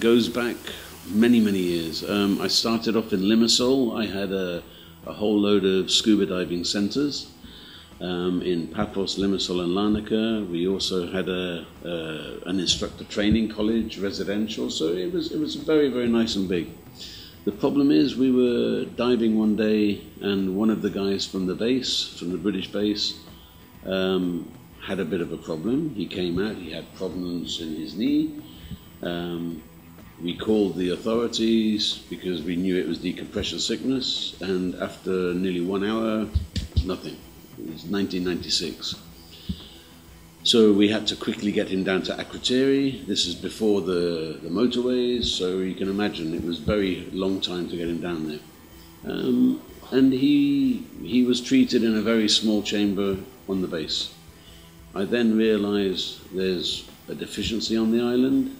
goes back many, many years. I started off in Limassol. I had a whole load of scuba diving centres in Paphos, Limassol and Larnaca. We also had an instructor training college, residential, so it was very, very nice and big. The problem is we were diving one day and one of the guys from the base, from the British base, had a bit of a problem. He came out, he had problems in his knee. We called the authorities because we knew it was decompression sickness, and after nearly 1 hour, nothing. It was 1996. So we had to quickly get him down to Akrotiri. This is before the motorways, so you can imagine it was a very long time to get him down there. And he was treated in a very small chamber on the base. I then realized there's a deficiency on the island.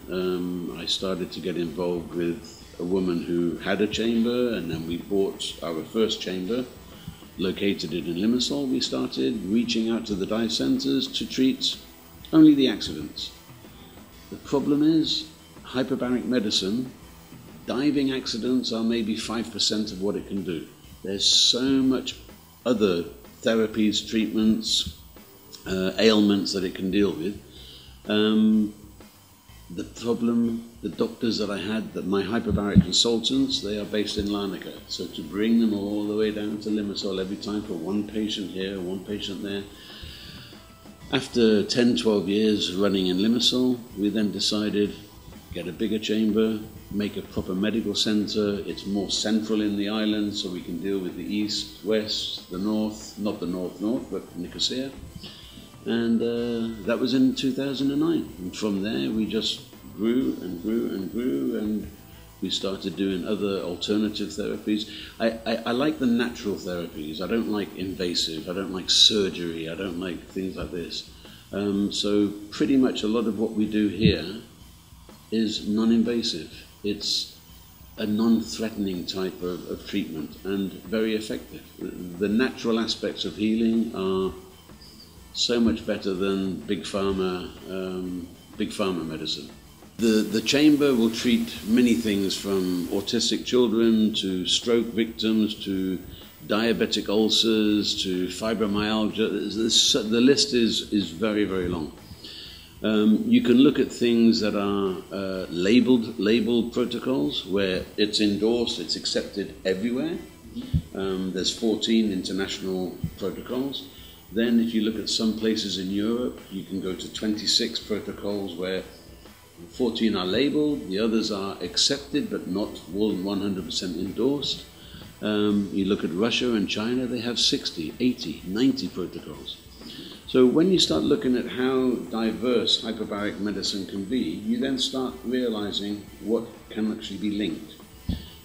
I started to get involved with a woman who had a chamber, and then we bought our first chamber, located it in Limassol. We started reaching out to the dive centres to treat only the accidents. The problem is, hyperbaric medicine, diving accidents are maybe 5% of what it can do. There's so much other therapies, treatments, ailments that it can deal with. The problem, the doctors that I had, my hyperbaric consultants, they are based in Larnaca. So to bring them all the way down to Limassol every time for one patient here, one patient there. After 10, 12 years running in Limassol, we then decided, get a bigger chamber, make a proper medical centre. It's more central in the island, so we can deal with the east, west, the north, not the north, but Nicosia. And that was in 2009. And from there, we just grew and grew and grew, and we started doing other alternative therapies. I like the natural therapies. I don't like invasive. I don't like surgery. I don't like things like this. So pretty much a lot of what we do here is non-invasive. It's a non-threatening type of treatment and very effective. The natural aspects of healing are so much better than big pharma medicine. The chamber will treat many things, from autistic children to stroke victims to diabetic ulcers to fibromyalgia. The list is very, very long. You can look at things that are labeled protocols, where it's endorsed, it's accepted everywhere. There's 14 international protocols. Then if you look at some places in Europe, you can go to 26 protocols where 14 are labeled, the others are accepted but not 100% endorsed. You look at Russia and China, they have 60, 80, 90 protocols. So when you start looking at how diverse hyperbaric medicine can be, you then start realizing what can actually be linked.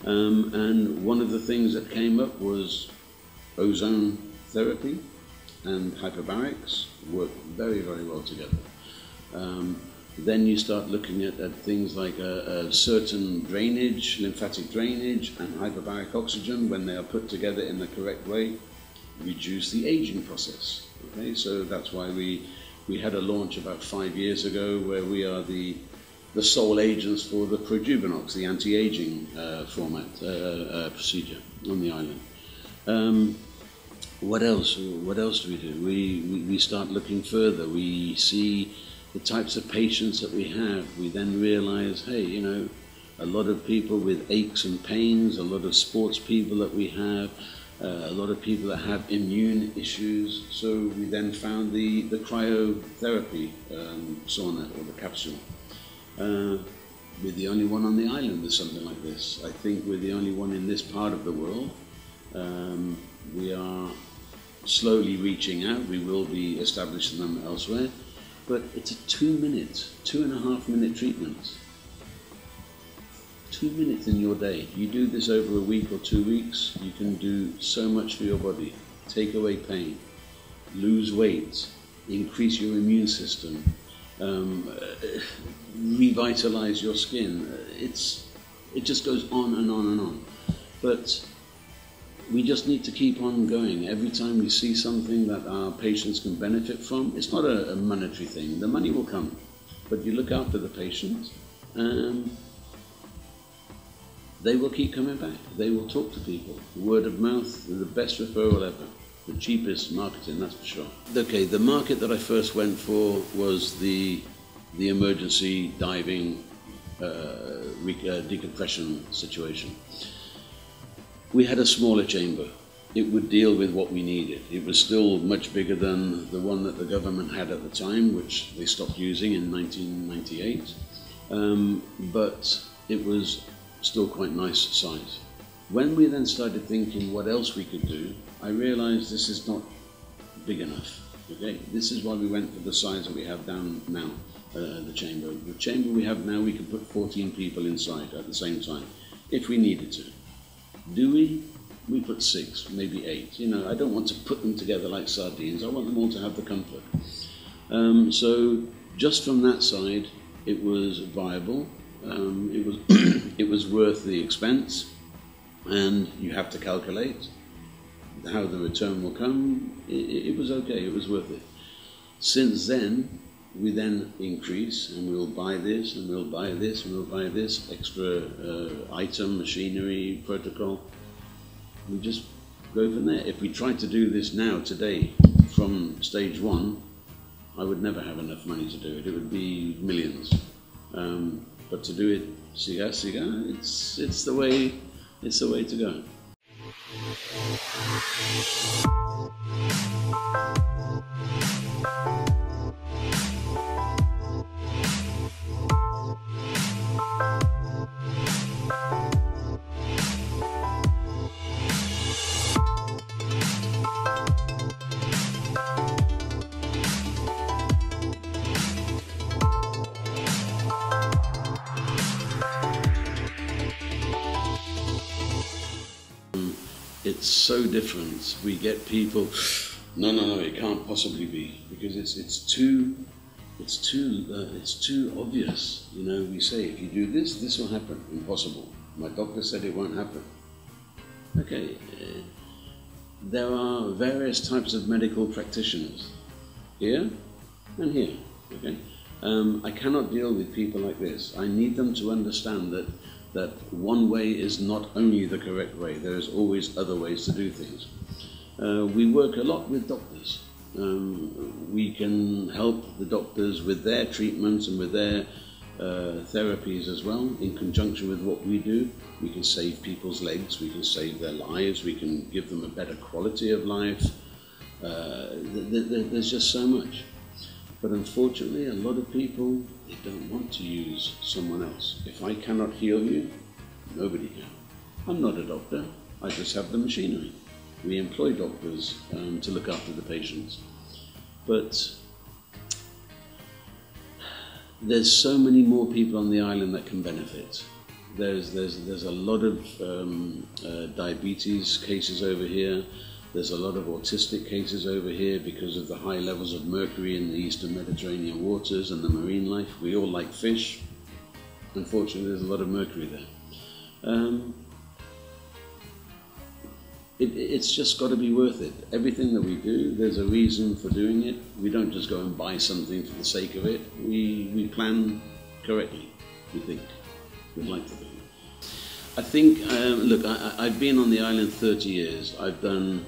And one of the things that came up was ozone therapy and hyperbarics work very, very well together. Then you start looking at things like a certain drainage, lymphatic drainage, and hyperbaric oxygen, when they are put together in the correct way, reduce the aging process. Okay, so that's why we had a launch about 5 years ago where we are the sole agents for the Projubinox, the anti-aging procedure on the island. What else do we do? We start looking further. We see the types of patients that we have. We then realize, hey, you know, a lot of people with aches and pains, a lot of sports people that we have, a lot of people that have immune issues. So we then found the cryotherapy sauna, or the capsule. We're the only one on the island with something like this. I think we're the only one in this part of the world. We are slowly reaching out. We will be establishing them elsewhere. But it's a 2.5 minute treatment. 2 minutes in your day. You do this over a week or 2 weeks, you can do so much for your body. Take away pain, lose weight, increase your immune system, revitalize your skin. It just goes on and on and on. But we just need to keep on going. Every time we see something that our patients can benefit from, it's not a monetary thing. The money will come, but you look after the patient, they will keep coming back. They will talk to people. Word of mouth, the best referral ever. The cheapest marketing, that's for sure. Okay, the market that I first went for was the emergency diving decompression situation. We had a smaller chamber. It would deal with what we needed. It was still much bigger than the one that the government had at the time, which they stopped using in 1998. But it was still quite nice size. When we then started thinking what else we could do, I realized this is not big enough. Okay, this is why we went for the size that we have down now, the chamber. The chamber we have now, we can put 14 people inside at the same time, if we needed to. Do we? We put 6, maybe 8. You know, I don't want to put them together like sardines. I want them all to have the comfort. So just from that side, it was viable. It was worth the expense, and you have to calculate how the return will come. It was okay. It was worth it. Since then, we then increase, and we'll buy this, and we'll buy this, and we'll buy this extra item, machinery, protocol. We just go from there. If we tried to do this now, today, from stage 1, I would never have enough money to do it. It would be millions. But to do it cigar, it's the way to go. It's so different. We get people, no, it can't possibly be, because it's too obvious. You know, we say if you do this, this will happen. Impossible. My doctor said it won't happen. Okay, there are various types of medical practitioners here and here. Okay, I cannot deal with people like this. I need them to understand that one way is not only the correct way. There's always other ways to do things. We work a lot with doctors. We can help the doctors with their treatments and with their therapies as well, in conjunction with what we do. We can save people's legs, we can save their lives, we can give them a better quality of life. There's just so much. But unfortunately, a lot of people, they don't want to use someone else. If I cannot heal you, nobody can. I'm not a doctor, I just have the machinery. We employ doctors to look after the patients. But there's so many more people on the island that can benefit. There's a lot of diabetes cases over here. There's a lot of autistic cases over here because of the high levels of mercury in the eastern Mediterranean waters and the marine life. We all like fish. Unfortunately, there's a lot of mercury there. It's just got to be worth it. Everything that we do, there's a reason for doing it. We don't just go and buy something for the sake of it. We plan correctly, we think. We'd like to do. I think, look, I've been on the island 30 years. I've done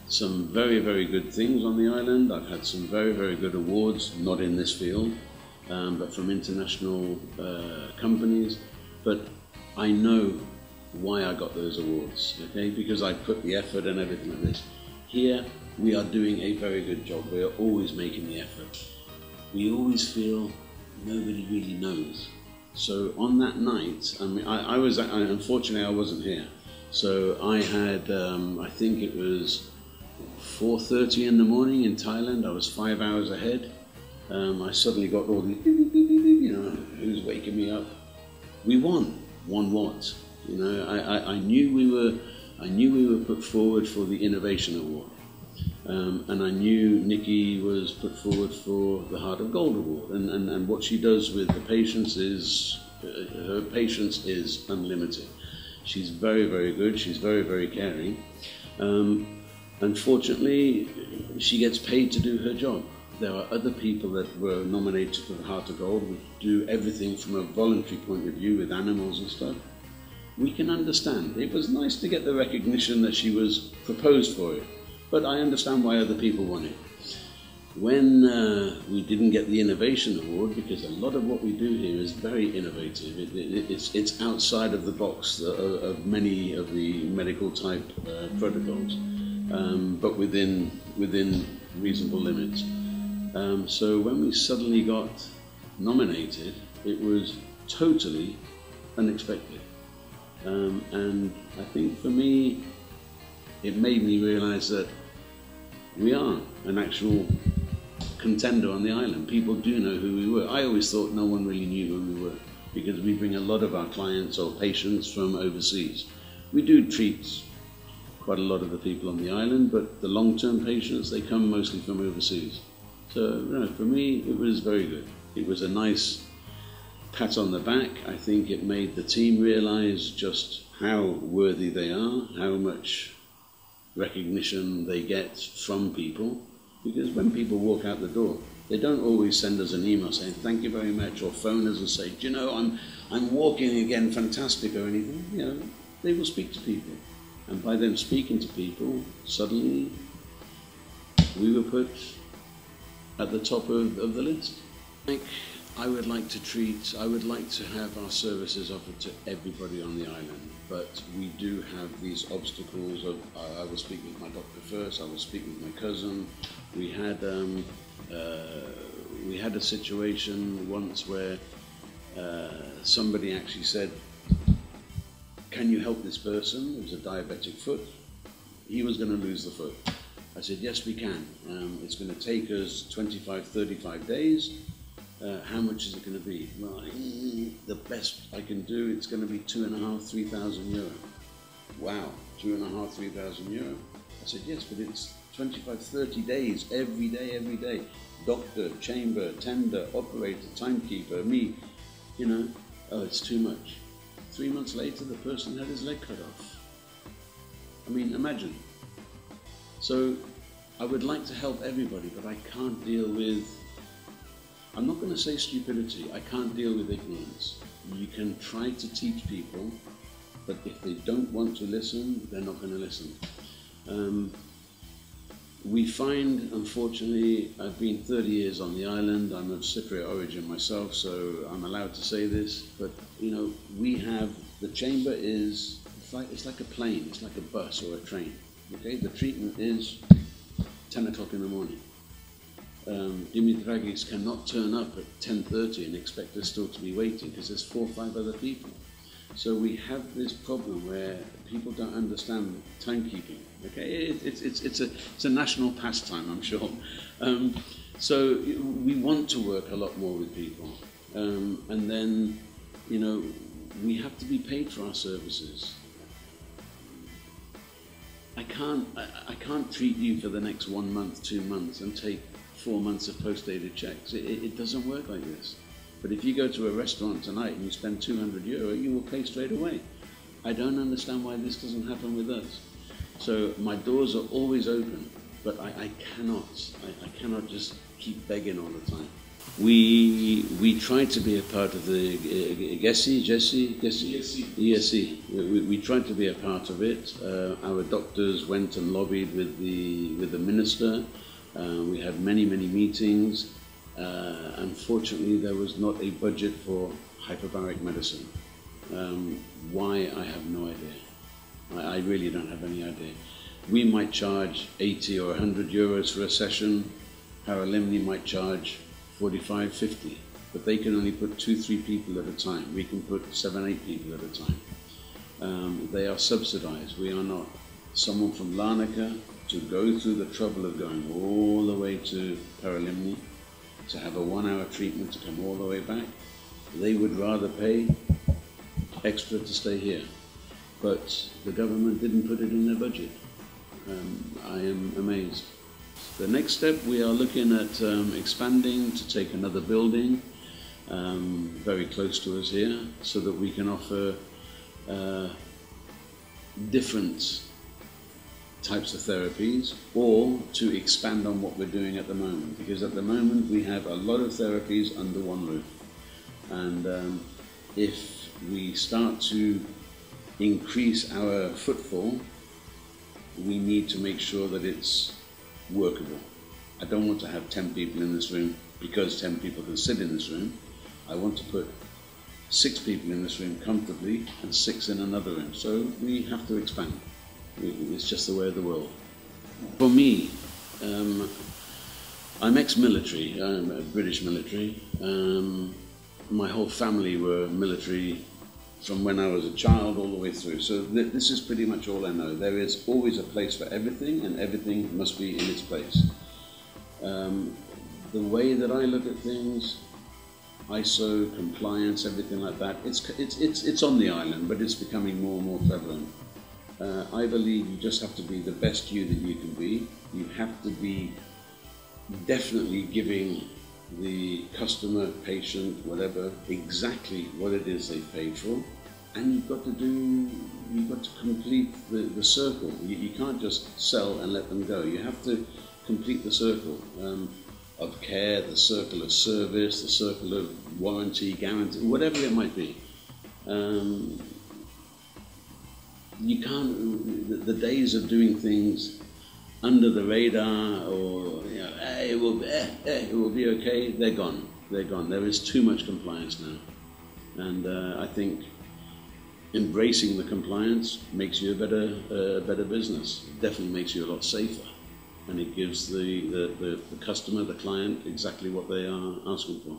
some very, very good things on the island. I've had some very, very good awards, not in this field, but from international companies. But I know why I got those awards, okay? Because I put the effort and everything like this. Here, we are doing a very good job. We are always making the effort. We always feel nobody really knows. So on that night, I mean, unfortunately I wasn't here. So I had, I think it was 4:30 in the morning in Thailand. I was 5 hours ahead. I suddenly got all these, you know, who's waking me up? We won. Won what? You know, I knew we were put forward for the Innovation Award. And I knew Nikki was put forward for the Heart of Gold Award, and what she does with the patients is, her patience is unlimited. She's very, very good, she's very, very caring. Unfortunately, she gets paid to do her job. There are other people that were nominated for the Heart of Gold, which do everything from a voluntary point of view with animals and stuff. we can understand. It was nice to get the recognition that she was proposed for it, but I understand why other people want it. When we didn't get the Innovation Award, because a lot of what we do here is very innovative, it's outside of the box of many of the medical type protocols, but within reasonable limits. So when we suddenly got nominated, it was totally unexpected. And I think for me, it made me realize that we are an actual contender on the island. People do know who we were. I always thought no one really knew who we were, because we bring a lot of our clients or patients from overseas. We do treat quite a lot of the people on the island, but the long-term patients, they come mostly from overseas. So, you know, for me, it was very good. It was a nice pat on the back. I think it made the team realize just how worthy they are, how much recognition they get from people. Because when people walk out the door, they don't always send us an email saying thank you very much, or phone us and say, do you know, I'm walking again, fantastic, or anything. You know, they will speak to people, and by them speaking to people, suddenly we were put at the top of the list. I would like to have our services offered to everybody on the island, but we do have these obstacles of, I will speak with my doctor first, I will speak with my cousin. We had a situation once where somebody actually said, can you help this person? It was a diabetic foot. He was going to lose the foot. I said, yes, we can. It's going to take us 25, 35 days. How much is it going to be? Well, the best I can do, it's going to be €2,500, €3,000. Wow, €2,500, €3,000. I said, yes, but it's 25, 30 days, every day. Doctor, chamber, tender, operator, timekeeper, me, you know. Oh, it's too much. 3 months later, the person had his leg cut off. I mean, imagine. So I would like to help everybody, but I can't deal with, I'm not going to say stupidity, I can't deal with ignorance. You can try to teach people, but if they don't want to listen, they're not going to listen. We find, unfortunately, I've been 30 years on the island, I'm of Cypriot origin myself, so I'm allowed to say this, but you know, we have, the chamber is, it's like a plane, it's like a bus or a train, okay? The treatment is 10 o'clock in the morning. Dimitragis cannot turn up at 10:30 and expect us still to be waiting because there's 4 or 5 other people. So we have this problem where people don't understand timekeeping. Okay, it's a national pastime, I'm sure. So we want to work a lot more with people, and then, you know, we have to be paid for our services. I can't treat you for the next 1 month, 2 months, and take 4 months of post-dated checks. It doesn't work like this. But if you go to a restaurant tonight and you spend €200, you will pay straight away. I don't understand why this doesn't happen with us. So my doors are always open, but I cannot just keep begging all the time. We try to be a part of the ESE. We tried to be a part of it. Our doctors went and lobbied with the minister. We had many meetings. Unfortunately, there was not a budget for hyperbaric medicine. Why, I have no idea. I really don't have any idea. We might charge 80 or 100 euros for a session. Paralimni might charge 45, 50, but they can only put 2, 3 people at a time. We can put 7, 8 people at a time. They are subsidized. We are not. Someone from Larnaca to go through the trouble of going all the way to Paralimni, to have a 1-hour treatment to come all the way back, they would rather pay extra to stay here. But the government didn't put it in their budget. I am amazed. The next step, we are looking at expanding to take another building very close to us here, so that we can offer different types of therapies, or to expand on what we're doing at the moment, because at the moment we have a lot of therapies under one roof, and if we start to increase our footfall, we need to make sure that it's workable. I don't want to have 10 people in this room because 10 people can sit in this room. I want to put 6 people in this room comfortably and 6 in another room. So we have to expand. It's just the way of the world. For me, I'm ex-military, I'm British military. My whole family were military from when I was a child all the way through. So this is pretty much all I know. There is always a place for everything, and everything must be in its place. The way that I look at things, ISO, compliance, everything like that, it's on the island, but it's becoming more and more prevalent. I believe you just have to be the best you that you can be. You have to be definitely giving the customer, patient, whatever, exactly what it is they paid for, and you've got to complete the circle. You can't just sell and let them go. You have to complete the circle of care, the circle of service, the circle of warranty, guarantee, whatever it might be. You can't, the days of doing things under the radar, or it will be okay, they're gone. They're gone. There is too much compliance now. And I think embracing the compliance makes you a better business. It definitely makes you a lot safer. And it gives the customer, the client, exactly what they are asking for.